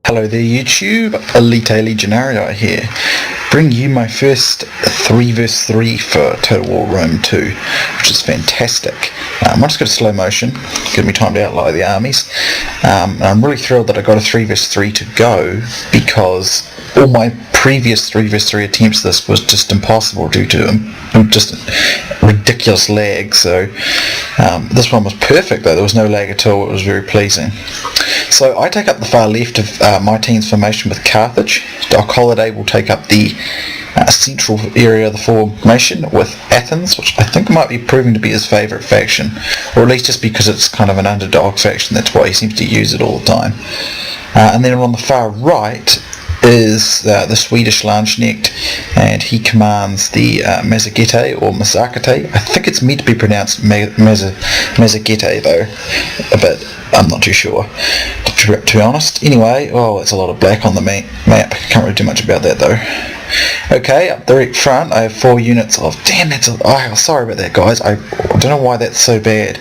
Hello there YouTube, Elite Legionarii here, bringing you my first 3 vs 3 for Total War Rome 2, which is fantastic. I'm just going to slow motion, give me time to outline the armies, and I'm really thrilled that I got a 3 vs 3 to go, because all my previous 3 vs 3 attempts this was just impossible due to just ridiculous lag. So this one was perfect though, there was no lag at all, it was very pleasing. So I take up the far left of my team's formation with Carthage. Doc Holliday will take up the central area of the formation with Athens, which I think might be proving to be his favourite faction, or at least just because it's kind of an underdog faction, that's why he seems to use it all the time. And then on the far right is the SwedishLandskekt, and he commands the Massageatae or Massageatae. I think it's meant to be pronounced Massageatae though, but I'm not too sure, to be honest. Anyway, oh, it's a lot of black on the map. Can't really do much about that though. Okay, up the right front I have 4 units of... Damn, sorry about that guys, I don't know why that's so bad.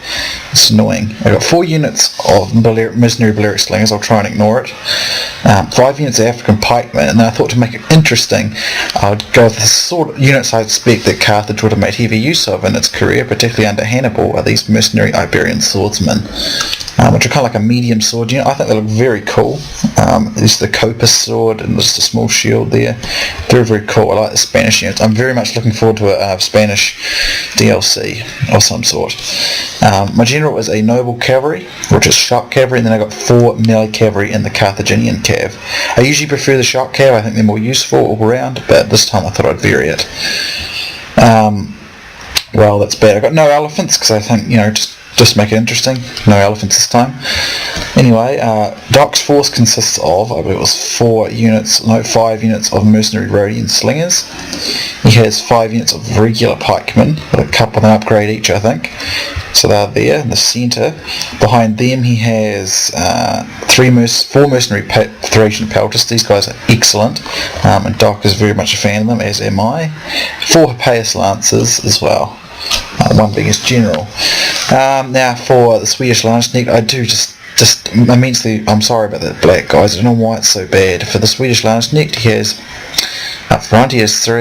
It's annoying. I've got 4 units of mercenary Balearic slingers, I'll try and ignore it. 5 units of African pikemen, and then I thought to make it interesting I would go with the sort of units I expect that Carthage would have made heavy use of in its career, particularly under Hannibal, are these mercenary Iberian swordsmen. Which are kind of like a medium sword unit. I think they look very cool. There's the Copus sword and just a small shield there. Very, very cool. I like the Spanish units. I'm very much looking forward to a Spanish DLC of some sort. My general is a noble cavalry, which is shock cavalry, and then I got 4 melee cavalry in the Carthaginian cav. I usually prefer the shock cav. I think they're more useful all round, but this time I thought I'd vary it. Well, that's bad. I got no elephants because I think, you know, just make it interesting. No elephants this time. Anyway, Doc's force consists of, I believe it was 5 units of mercenary Rhodian slingers. He has 5 units of regular pikemen, with a couple of an upgrade each, I think. So they're there in the centre. Behind them he has 4 mercenary Thracian peltasts. These guys are excellent, and Doc is very much a fan of them, as am I. 4 Epirus lancers as well. One being his general. Now for the SwedishLandskekt, I do just immensely, I'm sorry about that black guys, I don't know why it's so bad. For the SwedishLandskekt he has, up front he has 4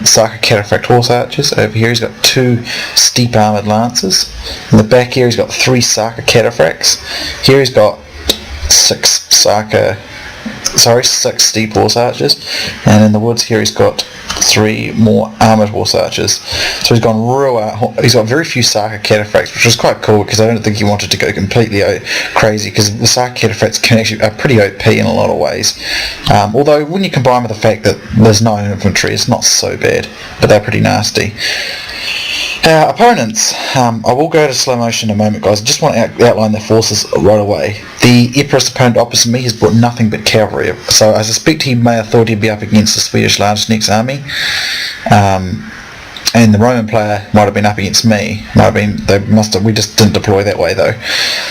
Saka Cataphract horse archers. Over here he's got 2 steep armoured lancers. In the back here he's got 3 Saka Cataphracts. Here he's got 6 steep horse archers, and in the woods here he's got 3 more armoured horse archers. So he's gone real he's got very few Saka Cataphracts, which is quite cool because I don't think he wanted to go completely crazy, because the Saka Cataphracts are pretty OP in a lot of ways. Although when you combine with the fact that there's no infantry, it's not so bad, but they're pretty nasty. Opponents, I will go to slow motion in a moment guys. I just want to outline their forces right away. The Epirus opponent opposite me has brought nothing but cavalry, so I suspect he may have thought he'd be up against the SwedishLandskekt's army, and the Roman player might have been up against me. We just didn't deploy that way though.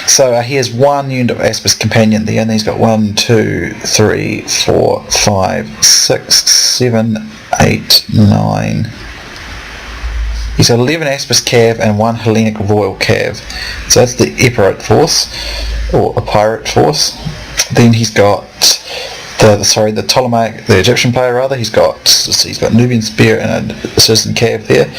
So he has 1 unit of Aspis companion there, and he's got 1, 2, 3, 4, 5, 6, 7, 8, 9. He's got 11 Aspis cav and 1 Hellenic Royal cav. So that's the Epirate force, or a pirate force. Then he's got the Ptolemaic, the Egyptian player rather. He's got Nubian spear and a citizen cav there.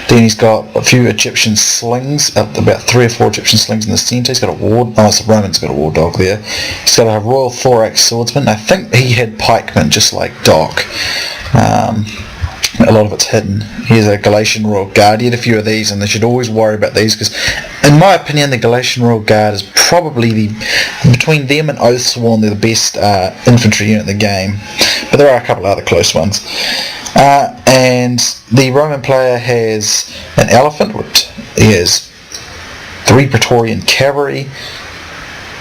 Then he's got a few Egyptian slings, about 3 or 4 Egyptian slings in the centre. He's got the Roman's got a war dog there. He's got a Royal Thorax swordsman. I think he had pikemen just like Doc. A lot of it's hidden. Here's a Galatian Royal Guard. He had a few of these, and they should always worry about these, because in my opinion the Galatian Royal Guard is probably between them and Oathsworn, they're the best infantry unit in the game, but there are a couple of other close ones. And the Roman player has an elephant, he has 3 Praetorian cavalry,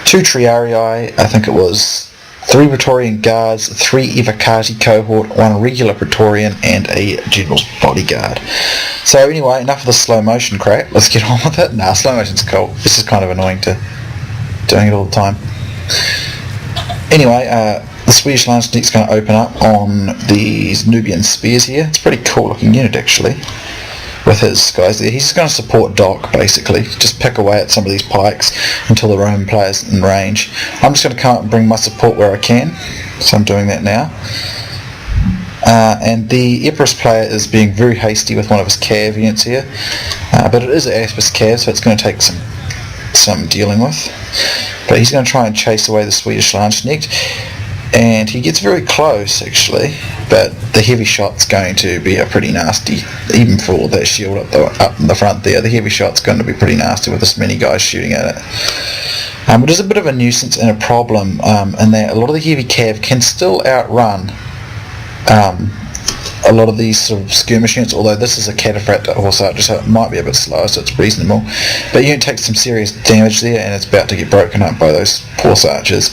2 Triarii, I think it was 3 Praetorian guards, 3 Evocati cohort, 1 regular Praetorian, and a general's bodyguard. So anyway, enough of the slow motion crap, let's get on with it. Nah, slow motion's cool, this is kind of annoying to doing it all the time. Anyway, the SwedishLandskekt's going to open up on these Nubian spears here. It's a pretty cool looking unit actually. with his guys there. He's just going to support Doc, basically. Just pick away at some of these pikes until the Roman player's in range. I'm just going to come up and bring my support where I can, so I'm doing that now. And the Epirus player is being very hasty with one of his cav units here, but it is an Aspis cav, so it's going to take some dealing with. But he's going to try and chase away the SwedishLandskekt, and he gets very close actually, but the heavy shot's going to be a pretty nasty, even for all that shield up in the front there. The heavy shot's going to be pretty nasty with this many guys shooting at it. It is a bit of a nuisance and a problem in that a lot of the heavy cav can still outrun a lot of these sort of skirmish units, although this is a cataphract horse archer, so it might be a bit slower, so it's reasonable. But the unit takes some serious damage there, and it's about to get broken up by those horse archers.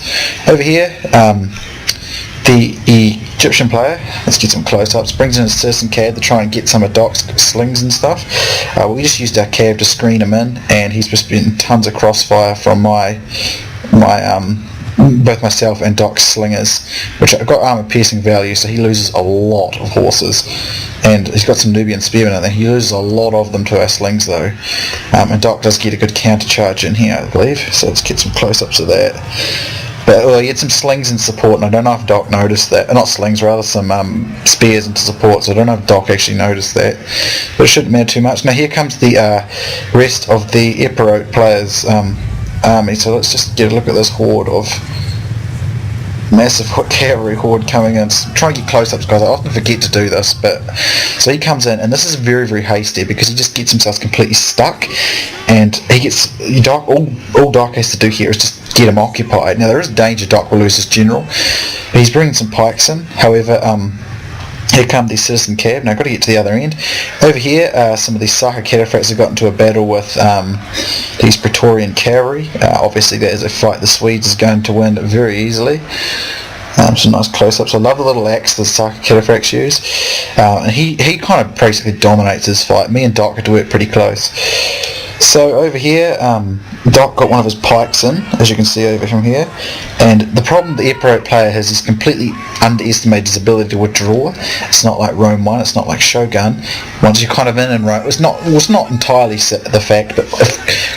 Over here, the Egyptian player, let's get some close-ups, brings in his citizen cav to try and get some of Doc's slings and stuff. We just used our cav to screen him in, and he's just been tons of crossfire from both myself and Doc's slingers, which have got armor piercing value, so he loses a lot of horses, and he's got some Nubian spearmen in there. He loses a lot of them to our slings though, and Doc does get a good counter charge in here, I believe, so let's get some close-ups of that. But he had some slings in support, and I don't know if Doc noticed that. Not slings, rather some spears into support, so I don't know if Doc actually noticed that, but it shouldn't matter too much. Now here comes the rest of the Epirus players' army, so let's just get a look at this horde of massive cavalry horde coming in. Try and get close-ups, guys. I often forget to do this, but so he comes in, and this is very, very hasty because he just gets himself completely stuck, and he gets Doc. All Doc has to do here is just get him occupied. Now there is danger Doc will lose his general, but he's bringing some pikes in. However, here come the citizen cav. Now I've got to get to the other end. Over here, some of these Saka cataphracts have got into a battle with these Praetorian cavalry. Obviously that is a fight the Swedes is going to win very easily. Some nice close-ups. I love the little axe the Saka cataphracts use. And he kind of basically dominates this fight. Me and Doc had to work pretty close. So over here, Doc got one of his pikes in, as you can see over from here, and the problem the Epirus player has is completely underestimated his ability to withdraw. It's not like Rome 1, it's not like Shogun. Once you're kind of in Rome, it's not entirely the fact, but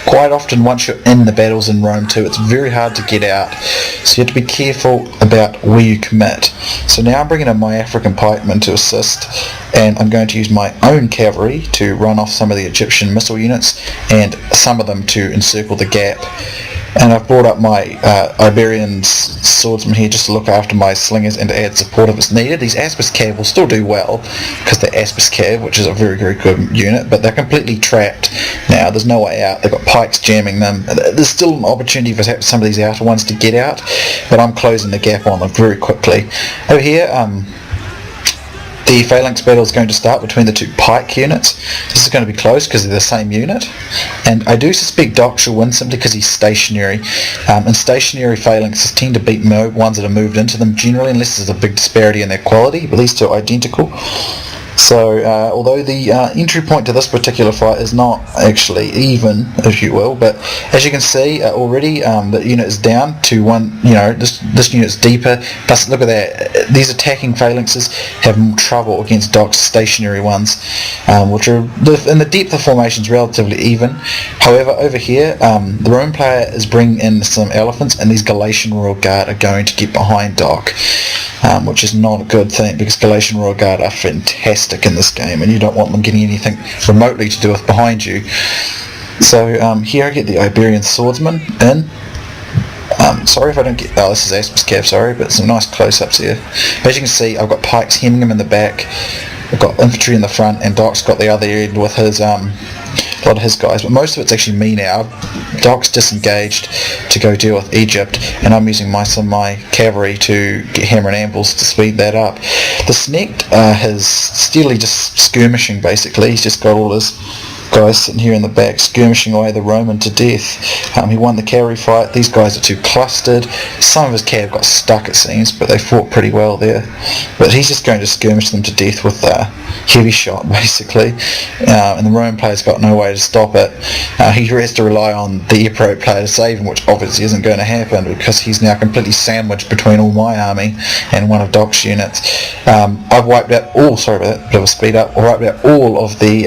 quite often once you're in the battles in Rome 2, it's very hard to get out, so you have to be careful about where you commit. So now I'm bringing in my African pikemen to assist, and I'm going to use my own cavalry to run off some of the Egyptian missile units, and some of them to encircle the gap. And I've brought up my Iberian swordsman here just to look after my slingers and to add support if it's needed. These Aspis cav will still do well because they're Aspis cav, which is a very, very good unit, but they're completely trapped now. There's no way out. They've got pikes jamming them. There's still an opportunity for some of these outer ones to get out, but I'm closing the gap on them very quickly. Over here, the phalanx battle is going to start between the two pike units. This is going to be close because they're the same unit, and I do suspect Doc shall win simply because he's stationary, and stationary phalanxes tend to beat ones that are moved into them generally, unless there's a big disparity in their quality, but these two are identical. So although the entry point to this particular fight is not actually even, if you will, but as you can see already, the unit is down to one. This unit's deeper. Plus, look at that. These attacking phalanxes have more trouble against Doc's stationary ones, which are in the depth of formations relatively even. However, over here, the Roman player is bringing in some elephants, and these Galatian Royal Guard are going to get behind Doc, which is not a good thing because Galatian Royal Guard are fantastic in this game, and you don't want them getting anything remotely to do with behind you. So here I get the Iberian swordsman in. Sorry if I don't get... this is Aspis cav, sorry, but some nice close-ups here. As you can see, I've got pikes hemming him in the back, I've got infantry in the front, and Doc's got the other end with his a lot of his guys, but most of it's actually me now. Doc's disengaged to go deal with Egypt, and I'm using some of my cavalry to get hammer and anvils to speed that up. The Snekt has steadily just skirmishing basically. He's just got all his guys sitting here in the back skirmishing away the Roman to death. He won the cavalry fight. These guys are too clustered. Some of his cav got stuck, it seems, but they fought pretty well there. But he's just going to skirmish them to death with heavy shot, basically, and the Roman player's got no way to stop it. He has to rely on the Epirot player to save him, which obviously isn't going to happen because he's now completely sandwiched between all my army and one of Doc's units. I've wiped out all, sorry about that, bit of a speed up, I wiped out all of the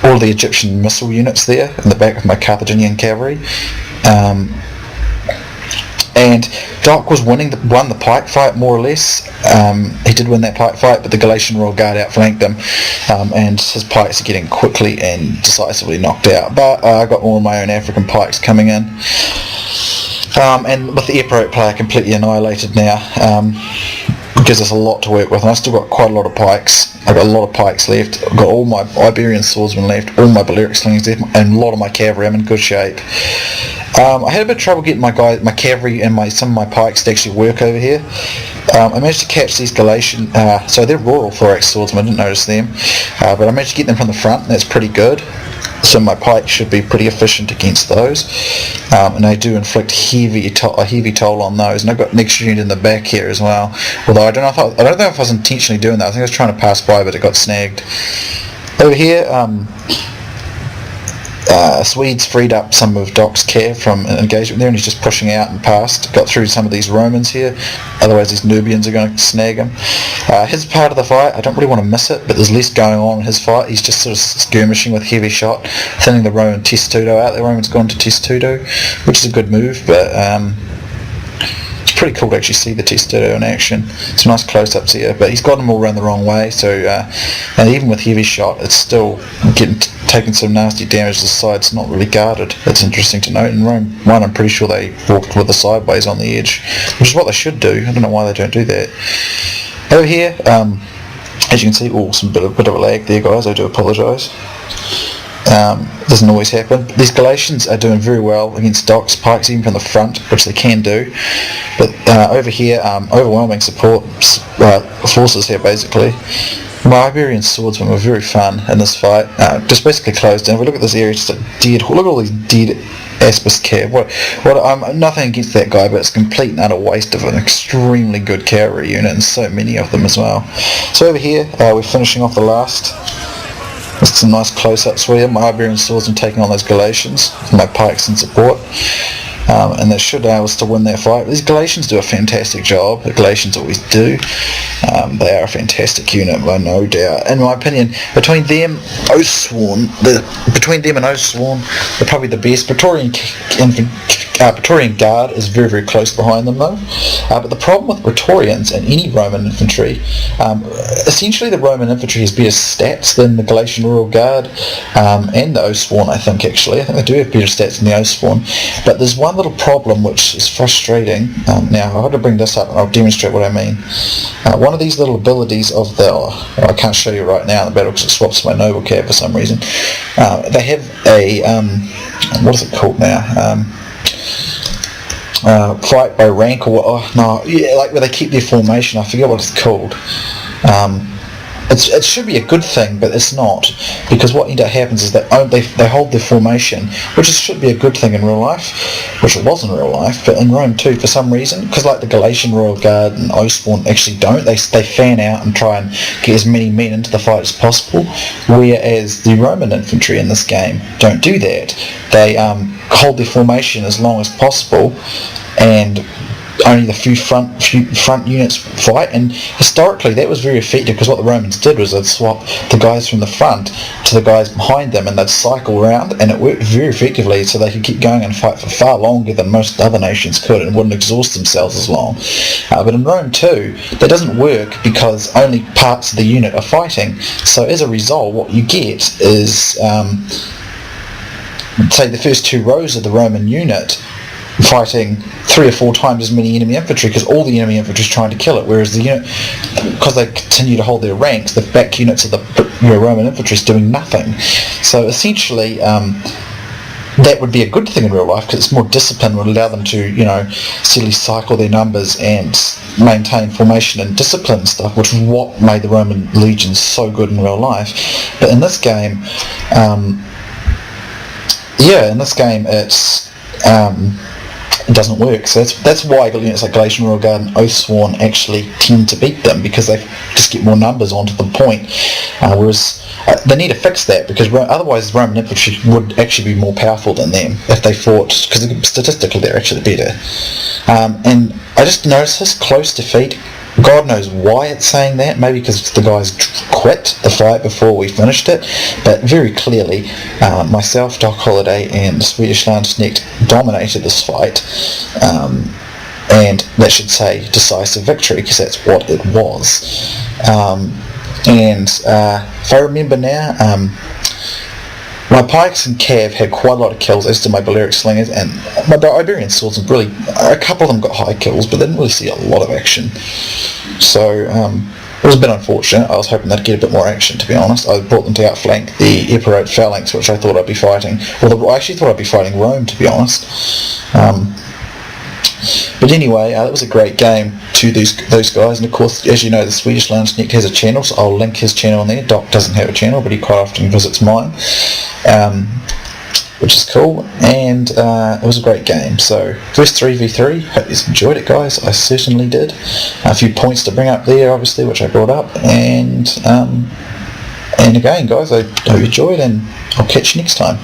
Egyptian missile units there in the back of my Carthaginian cavalry. And Doc was won the pike fight more or less. He did win that pike fight, but the Galatian Royal Guard outflanked him, and his pikes are getting quickly and decisively knocked out. But I got all of my own African pikes coming in, and with the Epirot player completely annihilated now, gives us a lot to work with. And I've still got quite a lot of pikes. I've got a lot of pikes left. I've got all my Iberian swordsmen left, all my Balearic slings left, and a lot of my cavalry. I'm in good shape. I had a bit of trouble getting my cavalry and some of my pikes to actually work over here. I managed to catch these Galatian, so they're rural thorax swordsmen, I didn't notice them, but I managed to get them from the front, and that's pretty good. So my pikes should be pretty efficient against those, and they do inflict a heavy toll on those. And I've got an extra unit in the back here as well. Although I don't know if I was intentionally doing that. I think I was trying to pass by, but it got snagged. Over here, Swedes freed up some of Doc's cav from an engagement there, and he's just pushing out and past. Got through some of these Romans here, otherwise these Nubians are going to snag him. His part of the fight, I don't really want to miss it, but there's less going on in his fight. He's just sort of skirmishing with heavy shot, thinning the Roman testudo out. The Roman's gone to testudo, which is a good move, but it's pretty cool to actually see the testudo in action. Some nice close-ups here, but he's got them all around the wrong way, so and even with heavy shot, it's still taking some nasty damage. The side's not really guarded. That's interesting to note. In Rome 1, I'm pretty sure they walked with the sideways on the edge, which is what they should do. I don't know why they don't do that. Over here, as you can see, some bit of a lag there, guys. I do apologise. Doesn't always happen. These Galatians are doing very well against Doc's pikes, even from the front, which they can do. But over here, overwhelming support forces here, basically. My Iberian swordsmen were very fun in this fight. Just basically closed in. If we look at this area, just dead. Look at all these dead Aspis cav. I'm nothing against that guy, but it's a complete and utter waste of an extremely good cavalry unit, and so many of them as well. So over here, we're finishing off the last. There's some nice close-ups for you. My Iberian swordsmen taking on those Galatians, my pikes in support. And that should allow us to win that fight. These Galatians do a fantastic job. The Galatians always do. They are a fantastic unit, by no doubt. In my opinion, between them and Oathsworn, they're probably the best. Praetorian Guard is very, very close behind them, though. But the problem with Praetorians and any Roman infantry, essentially the Roman infantry has better stats than the Galatian Royal Guard and the Oathsworn, I think, actually. I think they do have better stats than the Oathsworn. But there's one little problem which is frustrating. Now, I'll have to bring this up and I'll demonstrate what I mean. One of these little abilities of I can't show you right now in the battle because it swaps my noble cav for some reason. They have a, what is it called now? Fight by rank like where they keep their formation. I forget what it's called. It should be a good thing, but it's not, because what happens is that they hold their formation, which should be a good thing in real life, which it was in real life, but in Rome too, for some reason, because like the Galatian Royal Guard and Oathsworn actually don't, they fan out and try and get as many men into the fight as possible, whereas the Roman infantry in this game don't do that. They hold their formation as long as possible, and only the few front units fight, and historically that was very effective, because what the Romans did was they'd swap the guys from the front to the guys behind them, and they'd cycle around, and it worked very effectively, so they could keep going and fight for far longer than most other nations could, and wouldn't exhaust themselves as long. But in Rome too, that doesn't work because only parts of the unit are fighting, so as a result what you get is say the first two rows of the Roman unit fighting 3 or 4 times as many enemy infantry, because all the enemy infantry is trying to kill it, whereas the unit, because they continue to hold their ranks, the back units of the Roman infantry is doing nothing. So essentially that would be a good thing in real life, because it's more discipline, would allow them to steadily cycle their numbers and maintain formation and discipline and stuff, which is what made the Roman legions so good in real life. But in this game, it doesn't work. So that's why units like Galatian Royal Guard and Oathsworn actually tend to beat them, because they just get more numbers onto the point. Whereas they need to fix that, because otherwise Roman infantry would actually be more powerful than them if they fought, because statistically they're actually better. And I just noticed this close defeat. God knows why it's saying that. Maybe because the guys quit the fight before we finished it. But very clearly, myself, Doc Holliday, and SwedishLandskekt dominated this fight. And that should say decisive victory, because that's what it was. If I remember now, my pikes and cav had quite a lot of kills, as did my Balearic slingers, and my Iberian swords really, a couple of them got high kills, but they didn't really see a lot of action. So it was a bit unfortunate. I was hoping they'd get a bit more action, to be honest. I brought them to outflank the Epirus phalanx, which I thought I'd be fighting. Well, I actually thought I'd be fighting Rome, to be honest. But anyway, that was a great game to those guys, and of course, as you know, the SwedishLandskekt has a channel, so I'll link his channel in there. Doc doesn't have a channel, but he quite often visits mine, which is cool, and it was a great game. So, first 3v3, hope you enjoyed it, guys. I certainly did. A few points to bring up there, obviously, which I brought up, and again, guys, I hope you enjoyed, and I'll catch you next time.